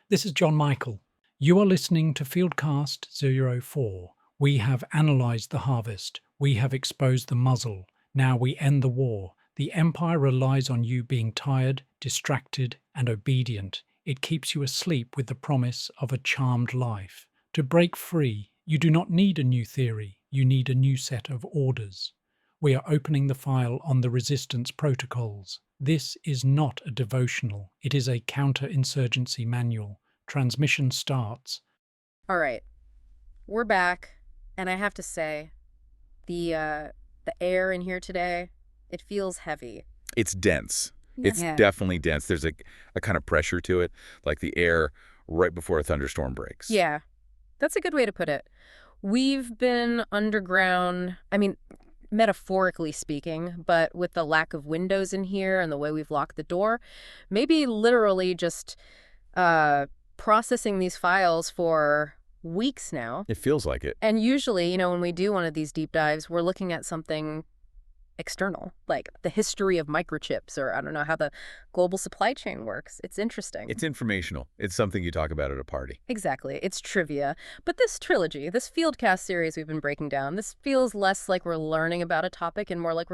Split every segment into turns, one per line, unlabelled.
This is John Michael. You are listening to Fieldcast 04. We have analysed the harvest. We have exposed the muzzle. Now we end the war. The Empire relies on you being tired, distracted, and obedient. It keeps you asleep with the promise of a charmed life. To break free, you do not need a new theory. You need a new set of orders. We are opening the file on the resistance protocols. This is not a devotional. It is a counterinsurgency manual. Transmission starts.
All right, we're back, and I have to say, the air in here today, it feels heavy.
It's dense. It's
Yeah.
definitely dense. There's a kind of pressure to it, like the air right before a thunderstorm breaks.
Yeah, that's a good way to put it. We've been underground, metaphorically speaking, but with the lack of windows in here and the way we've locked the door, maybe literally just processing these files for weeks now.
It feels like it.
And usually, when we do one of these deep dives, we're looking at something external, like the history of microchips, or I don't know how the global supply chain works. It's interesting.
It's informational. It's something you talk about at a party.
Exactly. It's trivia. But this trilogy, this Fieldcast series we've been breaking down, this feels less like we're learning about a topic and more like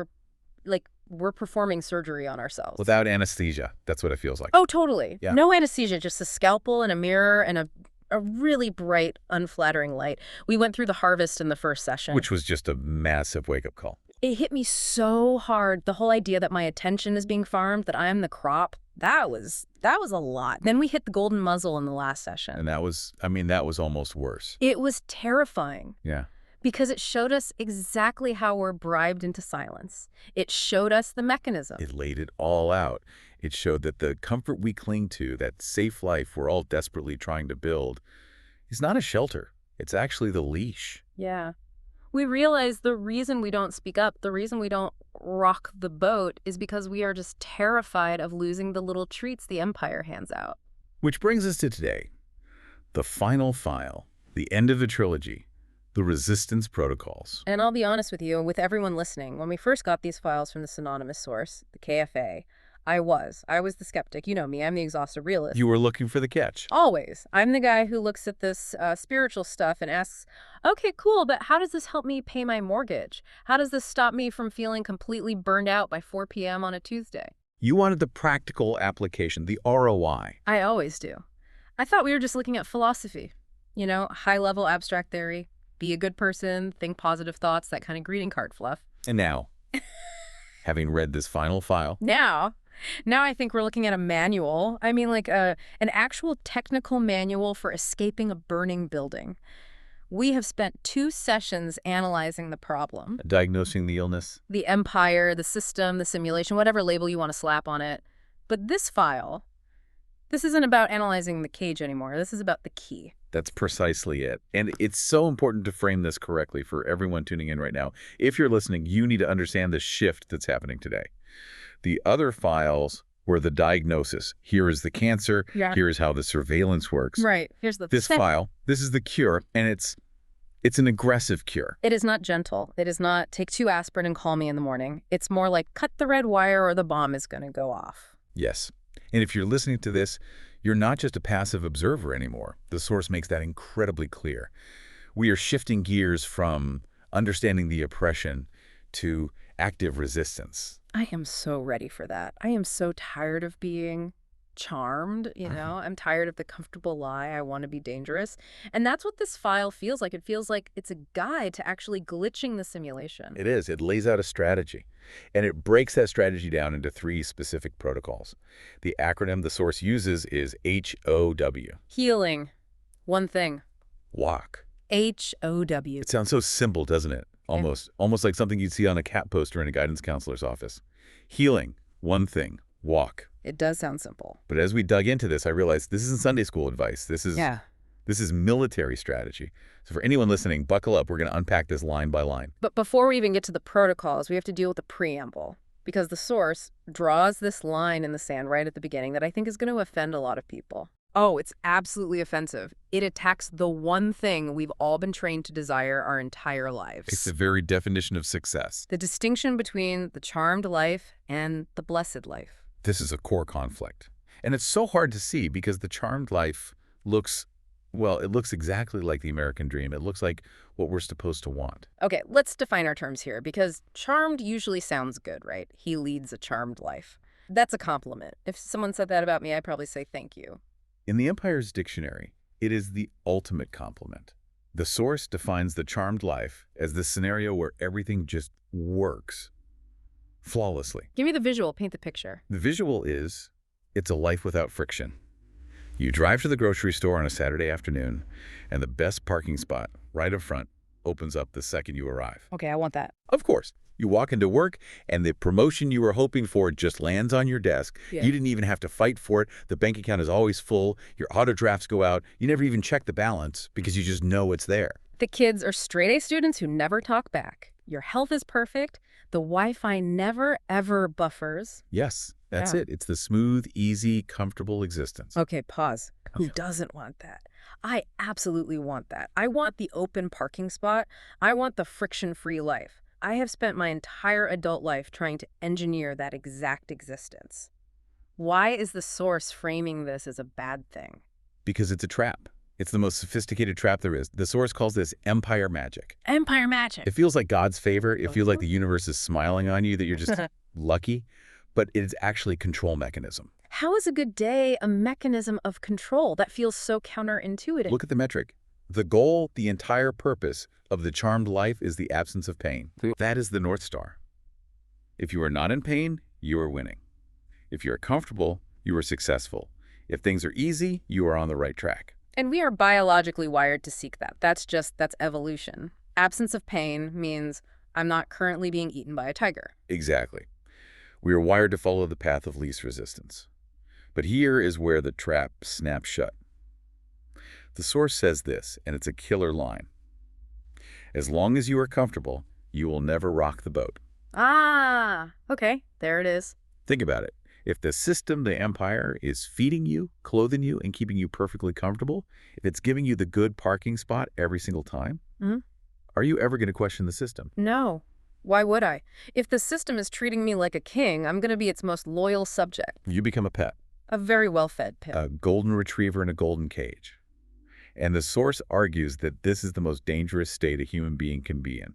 we're performing surgery on ourselves.
Without anesthesia. That's what it feels like.
Oh, totally.
Yeah.
No anesthesia, just a scalpel and a mirror and a really bright, unflattering light. We went through the harvest in the first session.
Which was just a massive wake-up call.
It hit me so hard, the whole idea that my attention is being farmed, that I'm the crop. That was a lot. Then we hit the golden muzzle in the last session.
And that was almost worse.
It was terrifying.
Yeah.
Because it showed us exactly how we're bribed into silence. It showed us the mechanism.
It laid it all out. It showed that the comfort we cling to, that safe life we're all desperately trying to build, is not a shelter. It's actually the leash.
Yeah. We realize the reason we don't speak up, the reason we don't rock the boat, is because we are just terrified of losing the little treats the Empire hands out.
Which brings us to today. The final file, the end of the trilogy, the resistance protocols.
And I'll be honest with you, with everyone listening, when we first got these files from this anonymous source, the KFA, I was the skeptic. You know me, I'm the exhaustive realist.
You were looking for the catch.
Always. I'm the guy who looks at this spiritual stuff and asks, okay, cool, but how does this help me pay my mortgage? How does this stop me from feeling completely burned out by 4 p.m. on a Tuesday?
You wanted the practical application, the ROI.
I always do. I thought we were just looking at philosophy. High-level abstract theory, be a good person, think positive thoughts, that kind of greeting card fluff.
And now, having read this final file...
Now I think we're looking at a manual. An actual technical manual for escaping a burning building. We have spent 2 sessions analyzing the problem.
Diagnosing the illness.
The empire, the system, the simulation, whatever label you want to slap on it. But this file, this isn't about analyzing the cage anymore. This is about the key.
That's precisely it. And it's so important to frame this correctly for everyone tuning in right now. If you're listening, you need to understand the shift that's happening today. The other files were the diagnosis. Here is the cancer.
Yeah.
Here is how the surveillance works.
Right. Here's
This file, this is the cure, and it's an aggressive cure.
It is not gentle. It is not take 2 aspirin and call me in the morning. It's more like cut the red wire or the bomb is going to go off.
Yes. And if you're listening to this, you're not just a passive observer anymore. The source makes that incredibly clear. We are shifting gears from understanding the oppression to active resistance.
I am so ready for that. I am so tired of being charmed, I'm tired of the comfortable lie. I want to be dangerous. And that's what this file feels like. It feels like it's a guide to actually glitching the simulation.
It is. It lays out a strategy. And it breaks that strategy down into 3 specific protocols. The acronym the source uses is HOW.
Healing. One thing.
Walk.
HOW.
It sounds so simple, doesn't it? Almost like something you'd see on a cat poster in a guidance counselor's office. Healing. One thing. Walk.
It does sound simple.
But as we dug into this, I realized this isn't Sunday school advice. This is military strategy. So for anyone listening, buckle up. We're going to unpack this line by line.
But before we even get to the protocols, we have to deal with the preamble. Because the source draws this line in the sand right at the beginning that I think is going to offend a lot of people. Oh, it's absolutely offensive. It attacks the one thing we've all been trained to desire our entire lives.
It's the very definition of success.
The distinction between the charmed life and the blessed life.
This is a core conflict. And it's so hard to see because the charmed life looks, well, it looks exactly like the American dream. It looks like what we're supposed to want.
Okay, let's define our terms here, because charmed usually sounds good, right? He leads a charmed life. That's a compliment. If someone said that about me, I'd probably say thank you.
In the Empire's dictionary, it is the ultimate compliment. The source defines the charmed life as the scenario where everything just works flawlessly.
Give me the visual, paint the picture.
The visual is, it's a life without friction. You drive to the grocery store on a Saturday afternoon, and the best parking spot, right up front, opens up the second you arrive.
Okay, I want that.
Of course, you walk into work, and the promotion you were hoping for just lands on your desk.
Yeah.
You didn't even have to fight for it. The bank account is always full. Your auto drafts go out. You never even check the balance because you just know it's there.
The kids are straight-A students who never talk back. Your health is perfect. The Wi-Fi never, ever buffers.
Yes, that's
Yeah.
it. It's the smooth, easy, comfortable existence.
Okay, pause. Who doesn't want that? I absolutely want that. I want the open parking spot. I want the friction-free life. I have spent my entire adult life trying to engineer that exact existence. Why is the source framing this as a bad thing?
Because it's a trap. It's the most sophisticated trap there is. The source calls this empire magic.
Empire magic.
It feels like God's favor. It feels like the universe is smiling on you, that you're just lucky. But it's actually a control mechanism.
How is a good day a mechanism of control? That feels so counterintuitive.
Look at the metric. The goal, the entire purpose of the charmed life is the absence of pain. That is the North Star. If you are not in pain, you are winning. If you are comfortable, you are successful. If things are easy, you are on the right track.
And we are biologically wired to seek that. That's evolution. Absence of pain means I'm not currently being eaten by a tiger.
Exactly. We are wired to follow the path of least resistance. But here is where the trap snaps shut. The source says this, and it's a killer line. As long as you are comfortable, you will never rock the boat.
Ah, okay, there it is.
Think about it. If the system, the empire, is feeding you, clothing you, and keeping you perfectly comfortable, if it's giving you the good parking spot every single time, are you ever going to question the system?
No. Why would I? If the system is treating me like a king, I'm going to be its most loyal subject.
You become a pet.
A very well-fed pet.
A golden retriever in a golden cage. And the source argues that this is the most dangerous state a human being can be in.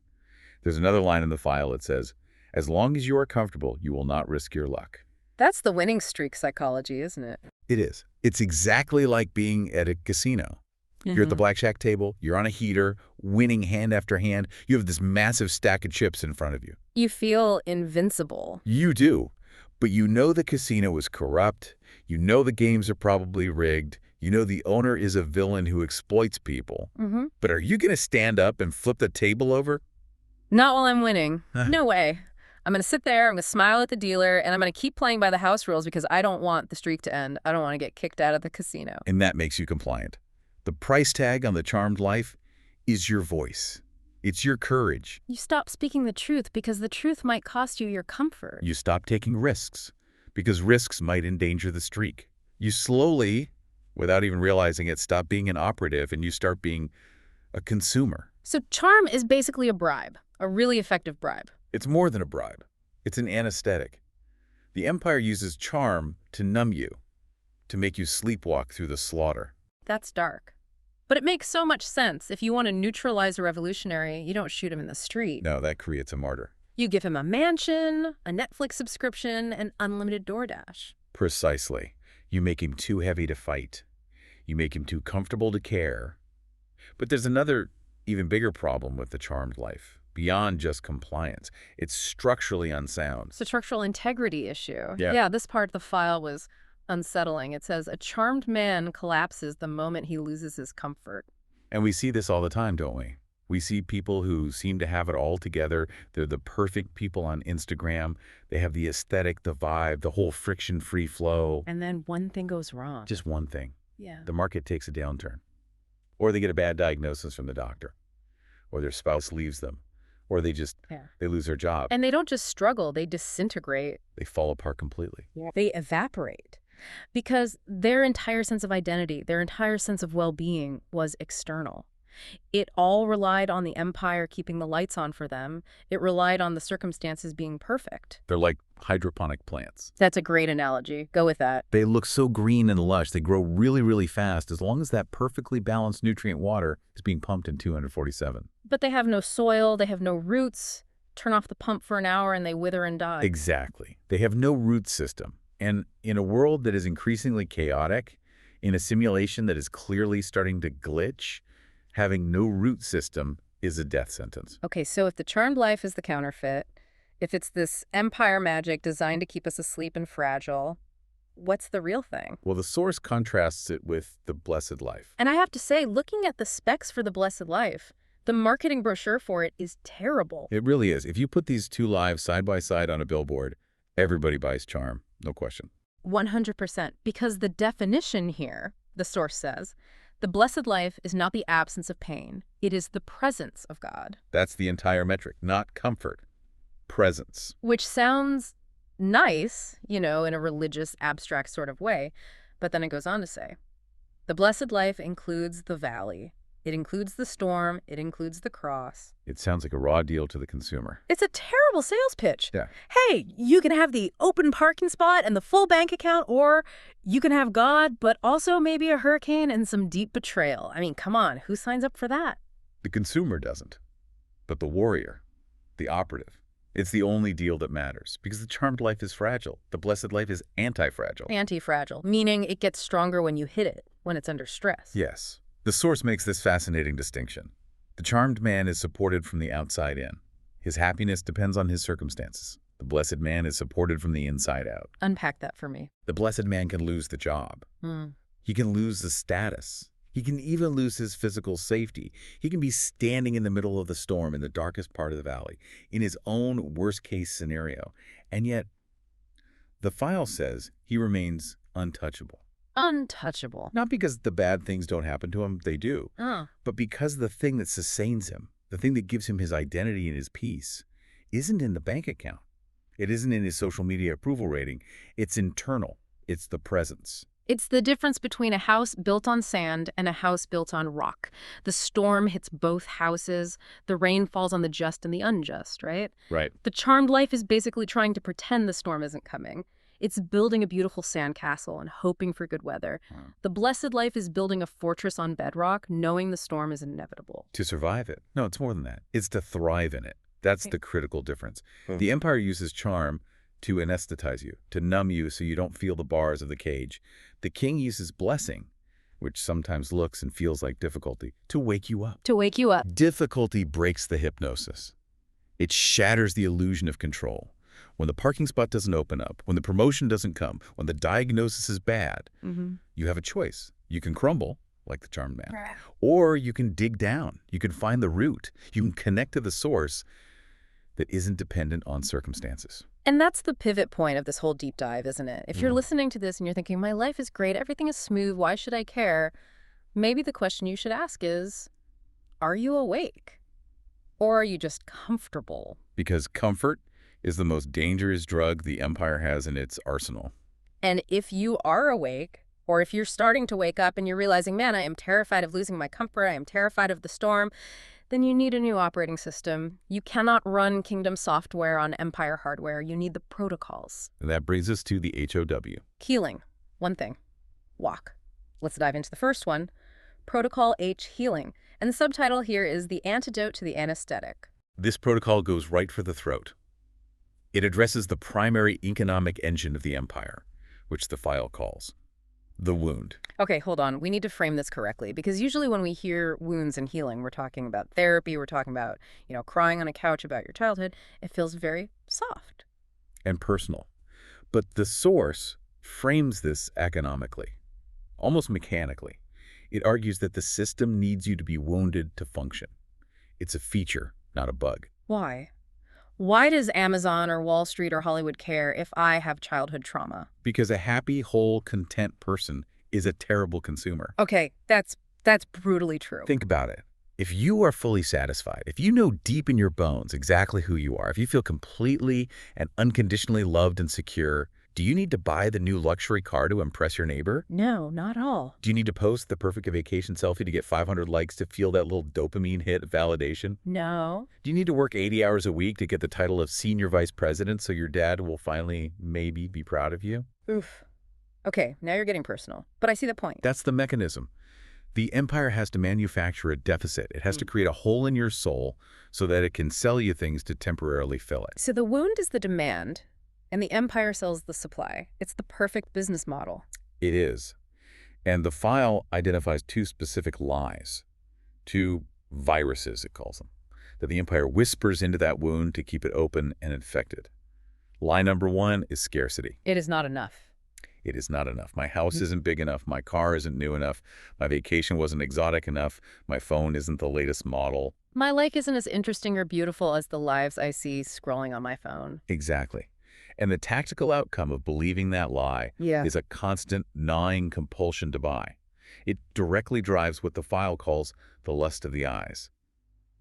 There's another line in the file that says, as long as you are comfortable, you will not risk your luck.
That's the winning streak psychology, isn't it?
It is. It's exactly like being at a casino. You're at the blackjack table, you're on a heater, winning hand after hand. You have this massive stack of chips in front of you.
You feel invincible.
You do. But you know the casino is corrupt. You know the games are probably rigged. You know the owner is a villain who exploits people. But are you going to stand up and flip the table over?
Not while I'm winning. No way. I'm going to sit there, I'm going to smile at the dealer, and I'm going to keep playing by the house rules because I don't want the streak to end. I don't want to get kicked out of the casino.
And that makes you compliant. The price tag on the charmed life is your voice. It's your courage.
You stop speaking the truth because the truth might cost you your comfort.
You stop taking risks because risks might endanger the streak. You slowly, without even realizing it, stop being an operative and you start being a consumer.
So charm is basically a bribe, a really effective bribe.
It's more than a bribe. It's an anesthetic. The empire uses charm to numb you, to make you sleepwalk through the slaughter.
That's dark. But it makes so much sense. If you want to neutralize a revolutionary, you don't shoot him in the street.
No, that creates a martyr.
You give him a mansion, a Netflix subscription, and unlimited DoorDash.
Precisely. You make him too heavy to fight. You make him too comfortable to care. But there's another, even bigger problem with the charmed life. Beyond just compliance. It's structurally unsound.
It's a structural integrity issue.
Yeah.
Yeah, this part of the file was unsettling. It says, a charmed man collapses the moment he loses his comfort.
And we see this all the time, don't we? We see people who seem to have it all together. They're the perfect people on Instagram. They have the aesthetic, the vibe, the whole friction-free flow.
And then one thing goes wrong.
Just one thing.
Yeah.
The market takes a downturn. Or they get a bad diagnosis from the doctor. Or their spouse leaves them. Or they lose their job.
And they don't just struggle, they disintegrate.
They fall apart completely.
They evaporate. Because their entire sense of identity, their entire sense of well-being was external. It all relied on the empire keeping the lights on for them. It relied on the circumstances being perfect.
They're like hydroponic plants.
That's a great analogy. Go with that.
They look so green and lush. They grow really, really fast as long as that perfectly balanced nutrient water is being pumped in 247.
But they have no soil, they have no roots. Turn off the pump for an hour and they wither and die.
Exactly. They have no root system. And in a world that is increasingly chaotic, in a simulation that is clearly starting to glitch, having no root system is a death sentence.
Okay, so if the charmed life is the counterfeit, if it's this empire magic designed to keep us asleep and fragile, what's the real thing?
Well, the source contrasts it with the blessed life.
And I have to say, looking at the specs for the blessed life, the marketing brochure for it is terrible.
It really is. If you put these two lives side by side on a billboard, everybody buys charm, no question.
100%. Because the definition here, the source says, the blessed life is not the absence of pain. It is the presence of God.
That's the entire metric, not comfort, presence.
Which sounds nice, in a religious, abstract sort of way. But then it goes on to say, the blessed life includes the valley. It includes the storm. It includes the cross.
It sounds like a raw deal to the consumer.
It's a terrible sales pitch.
Yeah.
Hey, you can have the open parking spot and the full bank account, or you can have God, but also maybe a hurricane and some deep betrayal. I mean, come on, who signs up for that?
The consumer doesn't, but the warrior, the operative. It's the only deal that matters because the charmed life is fragile. The blessed life is anti-fragile.
Anti-fragile, meaning it gets stronger when you hit it, when it's under stress.
Yes. The source makes this fascinating distinction. The charmed man is supported from the outside in. His happiness depends on his circumstances. The blessed man is supported from the inside out.
Unpack that for me.
The blessed man can lose the job. He can lose the status. He can even lose his physical safety. He can be standing in the middle of the storm in the darkest part of the valley, in his own worst-case scenario. And yet, the file says he remains untouchable.
Untouchable.
Not because the bad things don't happen to him, they do, but because the thing that sustains him, the thing that gives him his identity and his peace, isn't in the bank account. It isn't in his social media approval rating. It's internal. It's the presence.
It's the difference between a house built on sand and a house built on rock. The storm hits both houses. The rain falls on the just and the unjust, right?
Right.
The charmed life is basically trying to pretend the storm isn't coming. It's building a beautiful sandcastle and hoping for good weather. The blessed life is building a fortress on bedrock, knowing the storm is inevitable.
To survive it. No, it's more than that. It's to thrive in it. That's the critical difference. The empire uses charm to anesthetize you, to numb you so you don't feel the bars of the cage. The king uses blessing, which sometimes looks and feels like difficulty, to wake you up.
To wake you up.
Difficulty breaks the hypnosis. It shatters the illusion of control. When the parking spot doesn't open up, when the promotion doesn't come, when the diagnosis is bad, you have a choice. You can crumble, like the charmed man, or you can dig down. You can find the root. You can connect to the source that isn't dependent on circumstances.
And that's the pivot point of this whole deep dive, isn't it? If you're listening to this and you're thinking, my life is great, everything is smooth, why should I care? Maybe the question you should ask is, are you awake? Or are you just comfortable?
Because comfort is the most dangerous drug the empire has in its arsenal.
And if you are awake, or if you're starting to wake up and you're realizing, man, I am terrified of losing my comfort, I am terrified of the storm, then you need a new operating system. You cannot run Kingdom software on Empire hardware. You need the protocols.
And that brings us to the HOW.
Healing. One thing. Walk. Let's dive into the first one. Protocol H, healing. And the subtitle here is The Antidote to the Anesthetic.
This protocol goes right for the throat. It addresses the primary economic engine of the empire, which the file calls the wound.
Okay, hold on. We need to frame this correctly, because usually when we hear wounds and healing, we're talking about therapy, we're talking about, crying on a couch about your childhood. It feels very soft.
And personal. But the source frames this economically, almost mechanically. It argues that the system needs you to be wounded to function. It's a feature, not a bug.
Why? Why does Amazon or Wall Street or Hollywood care if I have childhood trauma?
Because a happy, whole, content person is a terrible consumer.
Okay, that's brutally true.
Think about it. If you are fully satisfied, if you know deep in your bones exactly who you are, if you feel completely and unconditionally loved and secure, Do you need to buy the new luxury car to impress your neighbor?
No, not all.
Do you need to post the perfect vacation selfie to get 500 likes to feel that little dopamine hit of validation?
No.
Do you need to work 80 hours a week to get the title of senior vice president so your dad will finally maybe be proud of you?
Oof. Okay, now you're getting personal. But I see the point.
That's the mechanism. The empire has to manufacture a deficit. It has to create a hole in your soul so that it can sell you things to temporarily fill it.
So the wound is the demand, and the empire sells the supply. It's the perfect business model.
It is. And the file identifies two specific lies, two viruses, it calls them, that the empire whispers into that wound to keep it open and infected. Lie number one is scarcity.
It is not enough.
It is not enough. My house isn't big enough. My car isn't new enough. My vacation wasn't exotic enough. My phone isn't the latest model.
My life isn't as interesting or beautiful as the lives I see scrolling on my phone.
Exactly. And the tactical outcome of believing that lie is a constant gnawing compulsion to buy. It directly drives what the file calls the lust of the eyes.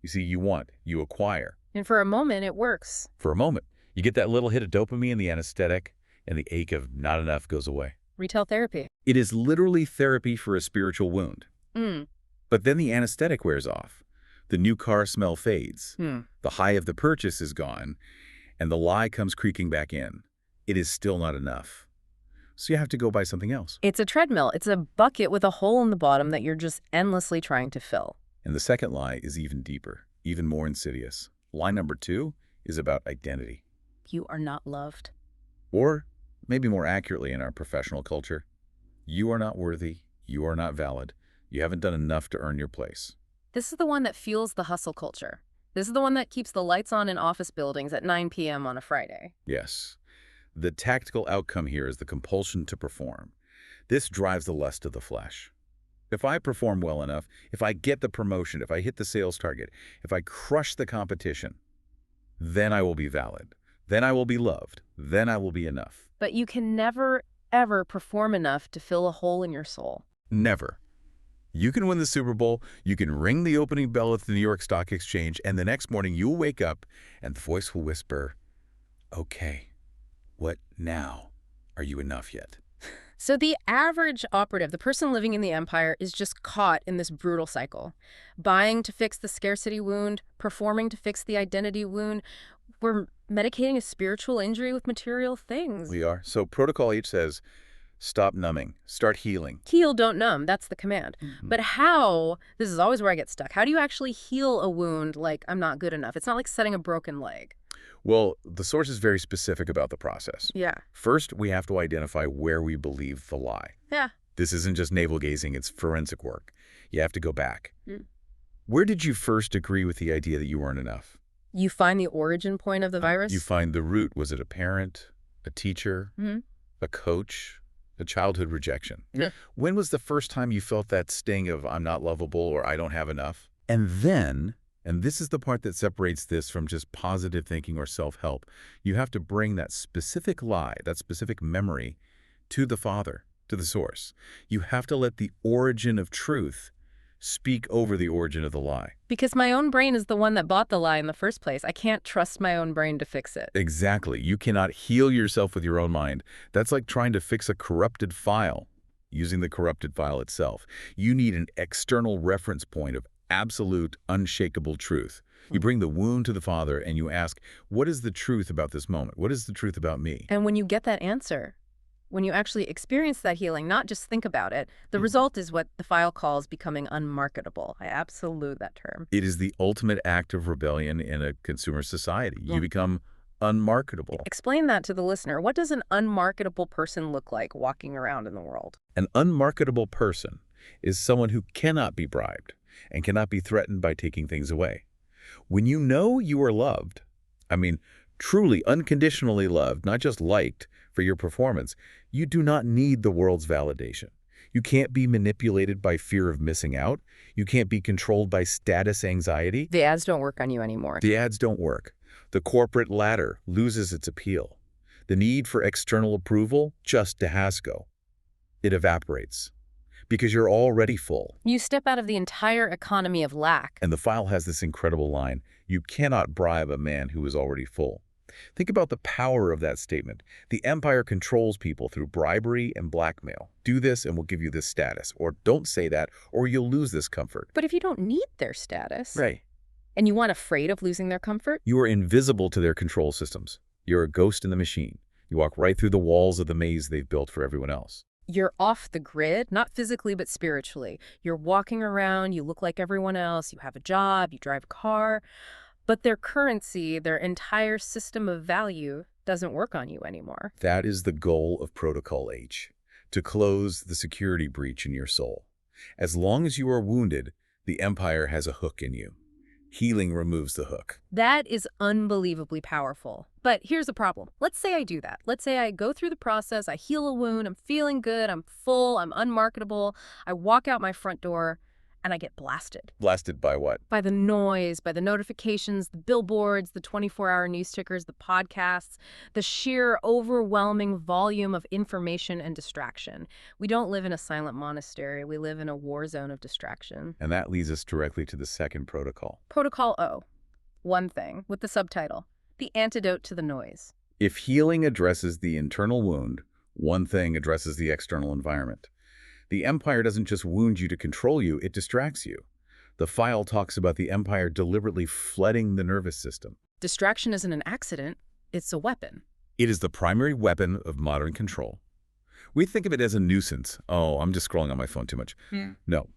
You see, you want, you acquire.
And for a moment, it works.
For a moment, you get that little hit of dopamine, the anesthetic, and the ache of not enough goes away.
Retail therapy.
It is literally therapy for a spiritual wound. But then the anesthetic wears off. The new car smell fades. The high of the purchase is gone, and the lie comes creaking back in. It is still not enough. So you have to go buy something else.
It's a treadmill. It's a bucket with a hole in the bottom that you're just endlessly trying to fill.
And the second lie is even deeper, even more insidious. Lie number two is about identity.
You are not loved.
Or, maybe more accurately in our professional culture, you are not worthy, you are not valid, you haven't done enough to earn your place.
This is the one that fuels the hustle culture. This is the one that keeps the lights on in office buildings at 9 p.m. on a Friday.
Yes. The tactical outcome here is the compulsion to perform. This drives the lust of the flesh. If I perform well enough, if I get the promotion, if I hit the sales target, if I crush the competition, then I will be valid. Then I will be loved. Then I will be enough.
But you can never, ever perform enough to fill a hole in your soul.
Never. You can win the Super Bowl, you can ring the opening bell at the New York Stock Exchange, and the next morning you'll wake up and the voice will whisper, "Okay, what now? Are you enough yet?"
So the average operative, the person living in the empire, is just caught in this brutal cycle. Buying to fix the scarcity wound, performing to fix the identity wound. We're medicating a spiritual injury with material things.
We are. So Protocol H says, stop numbing, start healing.
Heal, don't numb. That's the command. But how, this is always where I get stuck, how do you actually heal a wound like I'm not good enough? It's not like setting a broken leg.
Well, the source is very specific about the process.
Yeah.
First, we have to identify where we believe the lie.
Yeah.
This isn't just navel-gazing, it's forensic work. You have to go back. Where did you first agree with the idea that you weren't enough?
You find the origin point of the virus?
You find the root. Was it a parent, a teacher, a coach, a childhood rejection?
Yeah.
When was the first time you felt that sting of I'm not lovable or I don't have enough? And then, and this is the part that separates this from just positive thinking or self-help, you have to bring that specific lie, that specific memory to the Father, to the source. You have to let the origin of truth speak over the origin of the lie.
Because my own brain is the one that bought the lie in the first place. I can't trust my own brain to fix it.
Exactly. You cannot heal yourself with your own mind. That's like trying to fix a corrupted file using the corrupted file itself. You need an external reference point of absolute, unshakable truth. You bring the wound to the Father and you ask, what is the truth about this moment? What is the truth about me?
And when you get that answer, when you actually experience that healing, not just think about it, the result is what the file calls becoming unmarketable. I absolute that term.
It is the ultimate act of rebellion in a consumer society. You become unmarketable.
Explain that to the listener. What does an unmarketable person look like walking around in the world?
An unmarketable person is someone who cannot be bribed and cannot be threatened by taking things away. When you know you are loved, I mean, truly unconditionally loved, not just liked for your performance, you do not need the world's validation. You can't be manipulated by fear of missing out. You can't be controlled by status anxiety.
The ads don't work on you anymore.
The ads don't work. The corporate ladder loses its appeal. The need for external approval just has go. It evaporates because you're already full.
You step out of the entire economy of lack.
And the file has this incredible line, you cannot bribe a man who is already full. Think about the power of that statement. The empire controls people through bribery and blackmail. Do this and we'll give you this status. Or don't say that or you'll lose this comfort.
But if you don't need their status,
Right.
and you aren't afraid of losing their comfort,
You are invisible to their control systems. You're a ghost in the machine. You walk right through the walls of the maze they've built for everyone else.
you're off the grid, not physically but spiritually. You're walking around, you look like everyone else, you have a job, you drive a car, but their currency, their entire system of value doesn't work on you anymore.
That is the goal of Protocol H, to close the security breach in your soul. As long as you are wounded, the empire has a hook in you. Healing removes the hook.
That is unbelievably powerful. But here's the problem. Let's say I do that. Let's say I go through the process, I heal a wound, I'm feeling good, I'm full, I'm unmarketable. I walk out my front door and I get blasted.
Blasted by what?
By the noise, by the notifications, the billboards, the 24-hour news tickers, the podcasts, the sheer overwhelming volume of information and distraction. We don't live in a silent monastery. We live in a war zone of distraction.
And that leads us directly to the second protocol.
Protocol O. One thing, with the subtitle, The Antidote to the Noise.
If healing addresses the internal wound, one thing addresses the external environment. The empire doesn't just wound you to control you, it distracts you. The file talks about the empire deliberately flooding the nervous system.
Distraction isn't an accident, it's a weapon.
It is the primary weapon of modern control. We think of it as a nuisance. Oh, I'm just scrolling on my phone too much. No.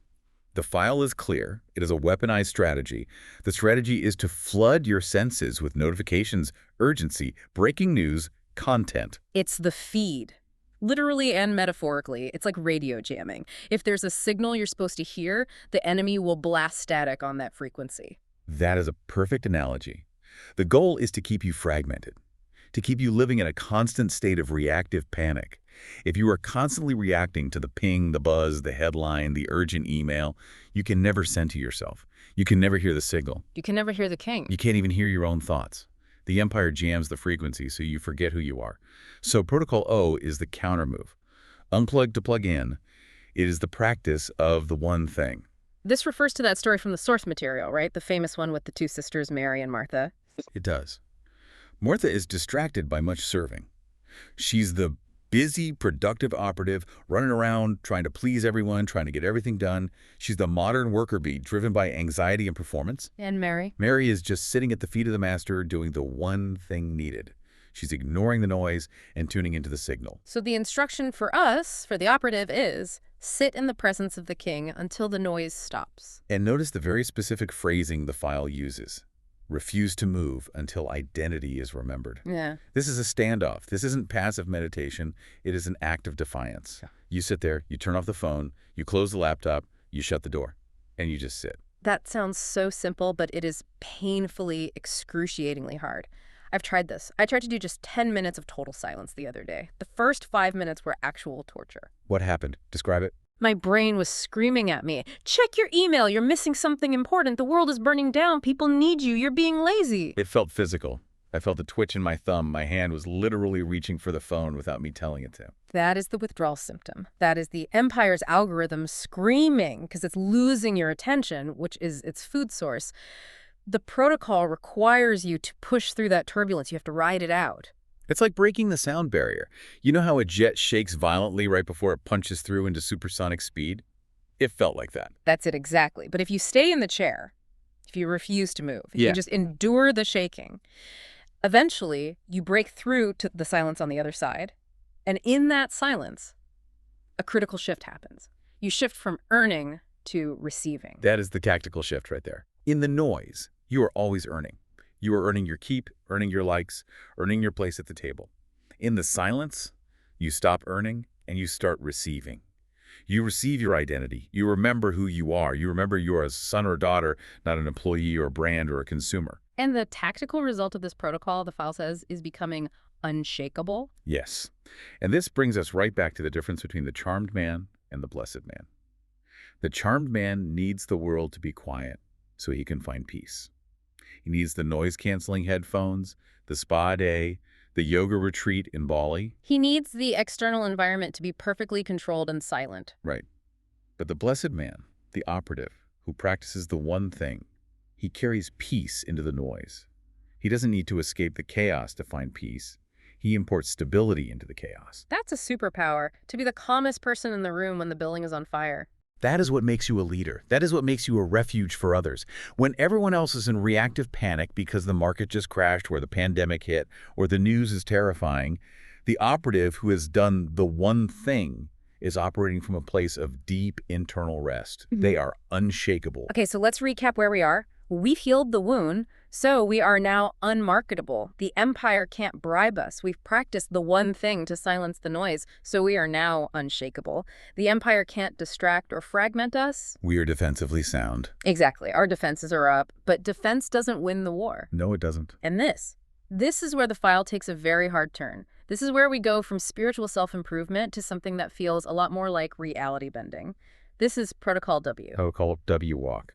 The file is clear. It is a weaponized strategy. The strategy is to flood your senses with notifications, urgency, breaking news, content.
It's the feed. Literally and metaphorically, it's like radio jamming. If there's a signal you're supposed to hear, the enemy will blast static on that frequency.
That is a perfect analogy. The goal is to keep you fragmented, to keep you living in a constant state of reactive panic. If you are constantly reacting to the ping, the buzz, the headline, the urgent email, you can never center yourself. You can never hear the signal.
You can never hear the king.
You can't even hear your own thoughts. The empire jams the frequency so you forget who you are. So Protocol O is the counter move. Unplug to plug in. It is the practice of the one thing.
This refers to that story from the source material, right? The famous one with the two sisters, Mary and Martha.
It does. Martha is distracted by much serving. She's the busy, productive operative running around, trying to please everyone, trying to get everything done. She's the modern worker bee driven by anxiety and performance.
And Mary?
Mary is just sitting at the feet of the master doing the one thing needed. She's ignoring the noise and tuning into the signal.
So the instruction for us, for the operative, is sit in the presence of the king until the noise stops.
And notice the very specific phrasing the file uses. Refuse to move until identity is remembered.
Yeah.
This is a standoff. This isn't passive meditation. It is an act of defiance.
Yeah.
You sit there, you turn off the phone, you close the laptop, you shut the door, and you just sit.
That sounds so simple, but it is painfully, excruciatingly hard. I've tried this. I tried to do just 10 minutes of total silence the other day. The first 5 minutes were actual torture.
What happened? Describe it.
My brain was screaming at me, check your email, you're missing something important, the world is burning down, people need you, you're being lazy.
It felt physical. I felt a twitch in my thumb. My hand was literally reaching for the phone without me telling it to.
That is the withdrawal symptom. That is the empire's algorithm screaming because it's losing your attention, which is its food source. The protocol requires you to push through that turbulence. You have to ride it out.
It's like breaking the sound barrier. You know how a jet shakes violently right before it punches through into supersonic speed? It felt like that.
That's it exactly. But if you stay in the chair, if you refuse to move, if
Yeah.
you just endure the shaking, eventually you break through to the silence on the other side. And in that silence, a critical shift happens. You shift from earning to receiving.
That is the tactical shift right there. In the noise, you are always earning. You are earning your keep, earning your likes, earning your place at the table. In the silence, you stop earning and you start receiving. You receive your identity. You remember who you are. You remember you are a son or daughter, not an employee or a brand or a consumer.
And the tactical result of this protocol, the file says, is becoming unshakable.
Yes. And this brings us right back to the difference between the charmed man and the blessed man. The charmed man needs the world to be quiet so he can find peace. He needs the noise-canceling headphones, the spa day, the yoga retreat in Bali.
He needs the external environment to be perfectly controlled and silent.
Right. But the blessed man, the operative, who practices the one thing, he carries peace into the noise. He doesn't need to escape the chaos to find peace. He imports stability into the chaos.
That's a superpower, to be the calmest person in the room when the building is on fire.
That is what makes you a leader. That is what makes you a refuge for others. When everyone else is in reactive panic because the market just crashed or the pandemic hit or the news is terrifying, the operative who has done the one thing is operating from a place of deep internal rest. They are unshakable.
Okay, so let's recap where we are. We've healed the wound, so we are now unmarketable. The Empire can't bribe us. We've practiced the one thing to silence the noise, so we are now unshakable. The Empire can't distract or fragment us.
We are defensively sound.
Exactly. Our defenses are up, but defense doesn't win the war.
No, it doesn't.
And this is where the file takes a very hard turn. This is where we go from spiritual self-improvement to something that feels a lot more like reality bending. This is Protocol W.
Protocol W walk.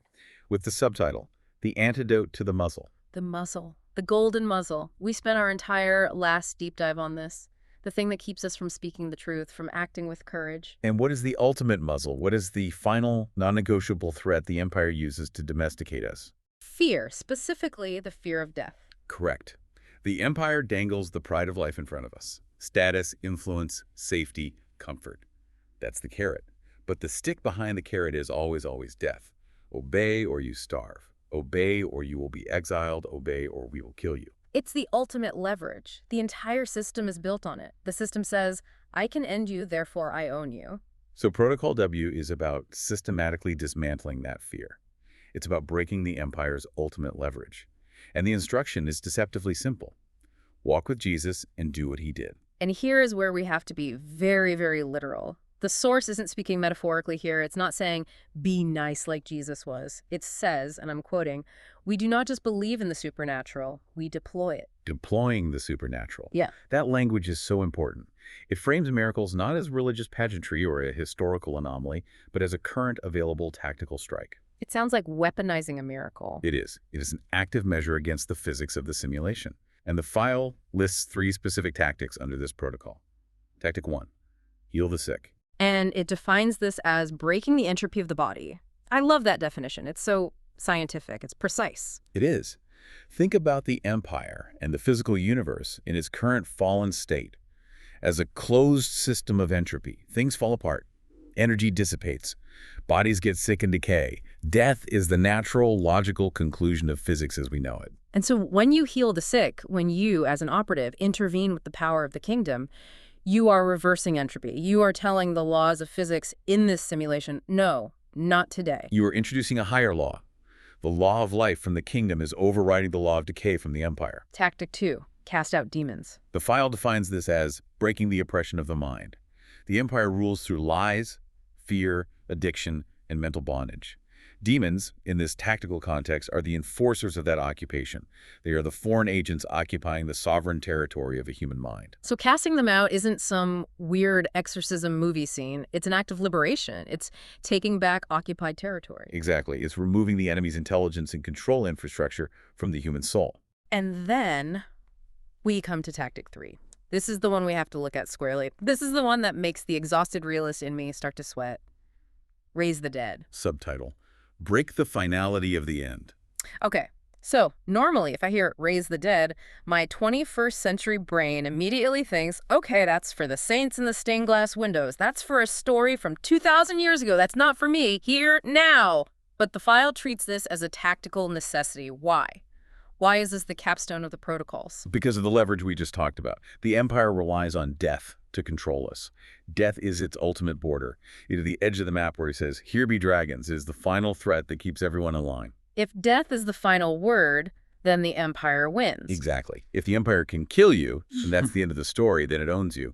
With the subtitle, The Antidote to the Muzzle.
The muzzle. The golden muzzle. We spent our entire last deep dive on this. The thing that keeps us from speaking the truth, from acting with courage.
And what is the ultimate muzzle? What is the final, non-negotiable threat the Empire uses to domesticate us?
Fear, specifically the fear of death.
Correct. The Empire dangles the pride of life in front of us. Status, influence, safety, comfort. That's the carrot. But the stick behind the carrot is always, always death. Obey or you starve. Obey or you will be exiled. Obey or we will kill you.
It's the ultimate leverage. The entire system is built on it. The system says, I can end you, therefore I own you.
So Protocol W is about systematically dismantling that fear. It's about breaking the Empire's ultimate leverage. And the instruction is deceptively simple. Walk with Jesus and do what he did.
And here is where we have to be very, very literal. The source isn't speaking metaphorically here. It's not saying, be nice like Jesus was. It says, and I'm quoting, we do not just believe in the supernatural, we deploy it.
Deploying the supernatural.
Yeah.
That language is so important. It frames miracles not as religious pageantry or a historical anomaly, but as a current available tactical strike.
It sounds like weaponizing a miracle.
It is. It is an active measure against the physics of the simulation. And the file lists 3 specific tactics under this protocol. Tactic 1, heal the sick.
And it defines this as breaking the entropy of the body. I love that definition. It's so scientific. It's precise.
It is. Think about the Empire and the physical universe in its current fallen state. As a closed system of entropy, things fall apart. Energy dissipates. Bodies get sick and decay. Death is the natural, logical conclusion of physics as we know it.
And so when you heal the sick, when you, as an operative, intervene with the power of the kingdom, you are reversing entropy. You are telling the laws of physics in this simulation, no, not today.
You are introducing a higher law. The law of life from the kingdom is overriding the law of decay from the Empire.
Tactic 2, cast out demons.
The file defines this as breaking the oppression of the mind. The Empire rules through lies, fear, addiction, and mental bondage. Demons, in this tactical context, are the enforcers of that occupation. They are the foreign agents occupying the sovereign territory of a human mind.
So casting them out isn't some weird exorcism movie scene. It's an act of liberation. It's taking back occupied territory.
Exactly. It's removing the enemy's intelligence and control infrastructure from the human soul.
And then we come to tactic 3. This is the one we have to look at squarely. This is the one that makes the exhausted realist in me start to sweat. Raise the dead.
Subtitle: Break the finality of the end.
Okay, so normally if I hear raise the dead, my 21st century brain immediately thinks, okay, that's for the saints in the stained glass windows. That's for a story from 2,000 years ago. That's not for me, here, now. But the file treats this as a tactical necessity. Why? Why is this the capstone of the protocols?
Because of the leverage we just talked about. The Empire relies on death to control us. Death is its ultimate border. It is the edge of the map where he says, here be dragons, is the final threat that keeps everyone in line.
If death is the final word, then the Empire wins.
Exactly. If the Empire can kill you, and that's the end of the story, then it owns you.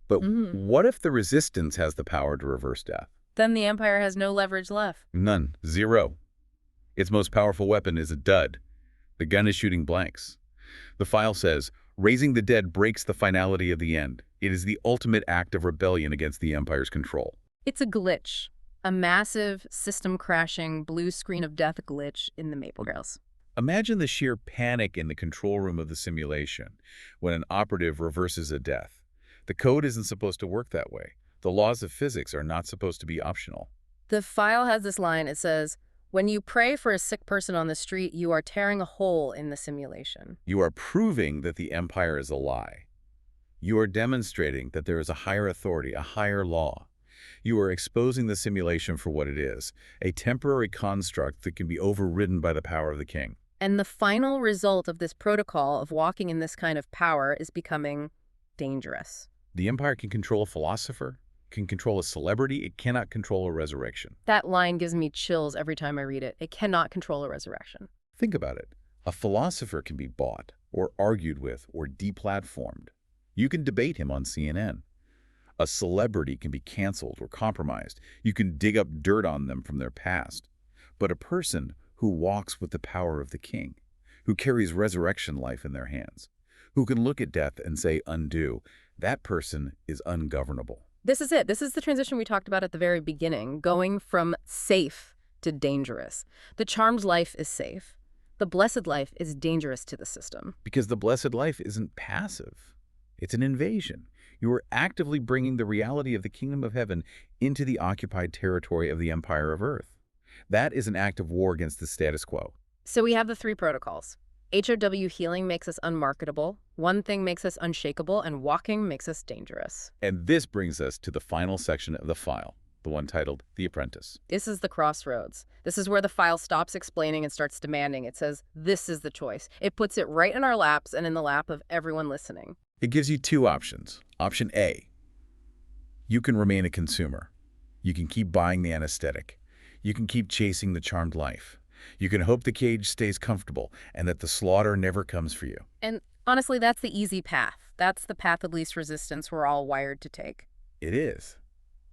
But what if the resistance has the power to reverse death?
Then the Empire has no leverage left.
None. Zero. Its most powerful weapon is a dud. The gun is shooting blanks. The file says, raising the dead breaks the finality of the end. It is the ultimate act of rebellion against the Empire's control.
It's a glitch. A massive, system-crashing, blue screen of death glitch in the Maple Girls.
Imagine the sheer panic in the control room of the simulation when an operative reverses a death. The code isn't supposed to work that way. The laws of physics are not supposed to be optional.
The file has this line. It says, we will not allow death to reverse. It says, we will not allow death to reverse.
The laws of physics are not supposed to be optional. The laws of physics are not supposed to be optional. The code isn't supposed to work that way. The laws of physics are not supposed to be optional.
When you pray for a sick person on the street, you are tearing a hole in the simulation.
You are proving that the empire is a lie. You are demonstrating that there is a higher authority, a higher law. You are exposing the simulation for what it is, a temporary construct that can be overridden by the power of the king.
And the final result of this protocol of walking in this kind of power is becoming dangerous.
The empire can control a philosopher, can control a celebrity, it cannot control a resurrection.
That line gives me chills every time I read it. It cannot control a resurrection.
Think about it. A philosopher can be bought, or argued with, or deplatformed. You can debate him on CNN. A celebrity can be canceled or compromised. You can dig up dirt on them from their past. But a person who walks with the power of the king, who carries resurrection life in their hands, who can look at death and say undo, that person is ungovernable.
This is it. This is the transition we talked about at the very beginning, going from safe to dangerous. The charmed life is safe. The blessed life is dangerous to the system.
Because the blessed life isn't passive. It's an invasion. You are actively bringing the reality of the kingdom of heaven into the occupied territory of the empire of earth. That is an act of war against the status quo.
So we have the 3 protocols. HOW healing makes us unmarketable, one thing makes us unshakable, and walking makes us dangerous.
And this brings us to the final section of the file, the one titled The Apprentice.
This is the crossroads. This is where the file stops explaining and starts demanding. It says, this is the choice. It puts it right in our laps and in the lap of everyone listening.
It gives you 2 options. Option A, you can remain a consumer. You can keep buying the anesthetic. You can keep chasing the charmed life. You can hope the cage stays comfortable and that the slaughter never comes for you.
And honestly, that's the easy path. That's the path of least resistance we're all wired to take.
It is.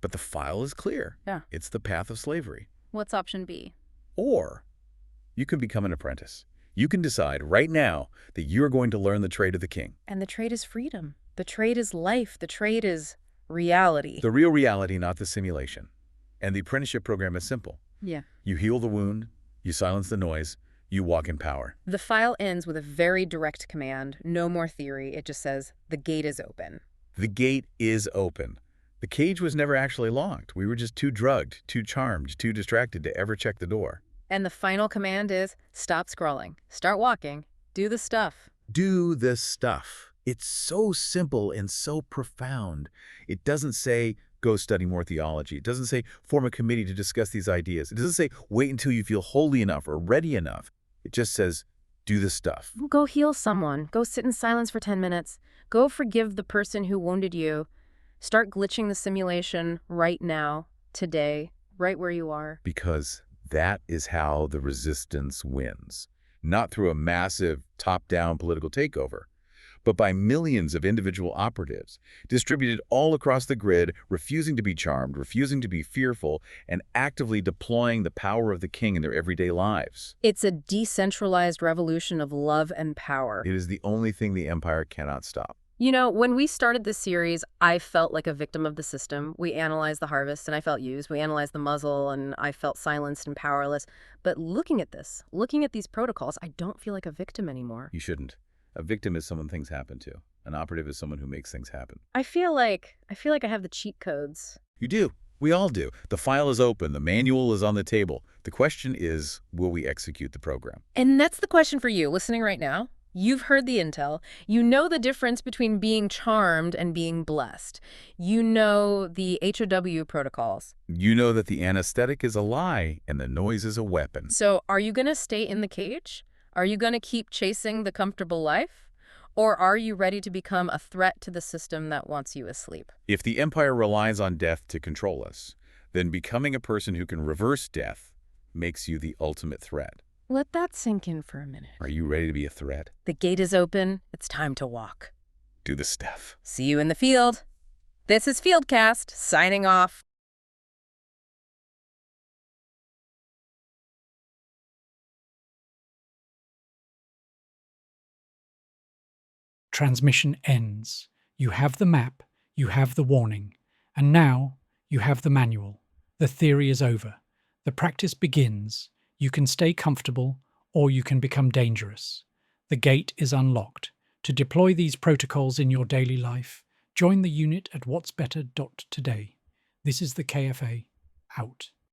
But the file is clear.
Yeah.
It's the path of slavery.
What's option B?
Or you can become an apprentice. You can decide right now that you're going to learn the trade of the king.
And the trade is freedom. The trade is life. The trade is reality.
The real reality, not the simulation. And the apprenticeship program is simple.
Yeah.
You heal the wound, you silence the noise, you walk in power.
The file ends with a very direct command. No more theory. It just says, the gate is open.
The gate is open. The cage was never actually locked. We were just too drugged, too charmed, too distracted to ever check the door.
And the final command is, stop scrolling. Start walking. Do the stuff.
Do the stuff. It's so simple and so profound. It doesn't say, go study more theology. It doesn't say, form a committee to discuss these ideas. It doesn't say, wait until you feel holy enough or ready enough. It just says, do the stuff.
Go heal someone. Go sit in silence for 10 minutes. Go forgive the person who wounded you. Start glitching the simulation right now, today, right where you are.
Because that is how the resistance wins. Not through a massive top-down political takeover, but by millions of individual operatives distributed all across the grid, refusing to be charmed, refusing to be fearful, and actively deploying the power of the king in their everyday lives.
It's a decentralized revolution of love and power.
It is the only thing the empire cannot stop.
You know, when we started this series, I felt like a victim of the system. We analyzed the harvest, and I felt used. We analyzed the muzzle, and I felt silenced and powerless. But looking at this, looking at these protocols, I don't feel like a victim anymore.
You shouldn't. A victim is someone things happen to. An operative is someone who makes things happen.
I feel like I have the cheat codes.
You do. We all do. The file is open. The manual is on the table. The question is, will we execute the program?
And that's the question for you, listening right now. You've heard the intel. You know the difference between being charmed and being blessed. You know the HOW protocols.
You know that the anesthetic is a lie and the noise is a weapon.
So are you going to stay in the cage? Are you going to keep chasing the comfortable life? Or are you ready to become a threat to the system that wants you asleep?
If the empire relies on death to control us, then becoming a person who can reverse death makes you the ultimate threat.
Let that sink in for a minute.
Are you ready to be a threat?
The gate is open. It's time to walk.
Do the stuff.
See you in the field. This is Fieldcast, signing off.
Transmission ends. You have the map, you have the warning, and now you have the manual. The theory is over. The practice begins. You can stay comfortable, or you can become dangerous. The gate is unlocked. To deploy these protocols in your daily life, join the unit at whatsbetter.today. This is the KFA, out.